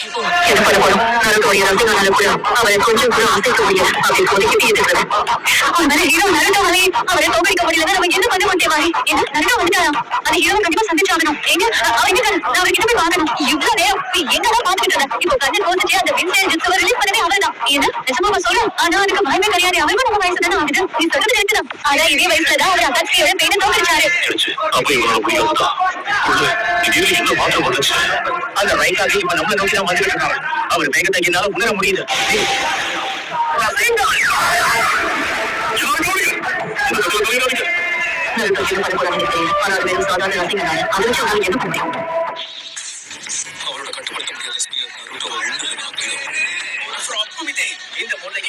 என்ன பண்ண போறோம்? நருட்டோடைய ரத்தினால கூட அவரை கொஞ்சம் கூட அசைக்க முடியல. அவரை ஒதுக்கிட்டு இருக்கிறது. அதனால ஹீரோ நருட்டோ வரை அவரை தோற்கடிக்க முடியல. நம்ம என்ன பண்ணுவோம் தேவாரி? என்ன நருட்டோ வந்துட்டாரா? அந்த ஹீரோ கண்டிப்பா சந்திச்சாகணும். எங்க அவர் எங்க? நான் அவர்கிட்ட போய் பார்க்கணும். இவ்வளவு நேரம் நீ எங்கதான் பாத்துக்கிட்டு இருந்த? இப்போ கண்ணு தோத்துச்சு அந்த வின்சென்ட் ஜிட்ஸுவை ரிலீஸ் பண்ணவே அவர்தான். என்ன நிஜமா சொல்லு? ஆனா அதுக்கு பயமே கிடையாது. அவருக்கும் நம்ம வயசு தானே ஆகுது. நீ சொல்றது இருக்குதான். ஆனா இதே வயசுலதான் அவர் அகாட்சியோட பெண்ணை தோற்கடிச்சாரு. அப்ப இவரோட உயிரோட திடீர்னு என்ன மாற்றம் வந்துச்சு? அந்த ரைட்டாக இப்ப நம்மளை நோக்கி தான் வந்துட்டு இருக்காங்க. அவர் வேகத்தை என்னால உணர முடியுது. ஆனால் வெறும் சாதாரண ரசிகனால அதை வச்சு அவங்களுக்கு என்ன பண்ண முடியும்? அவரோட கட்டுப்படுத்த முடியாத ஸ்பீக்கர் நருட்டோவை உண்டுல நான் இந்த முல்லை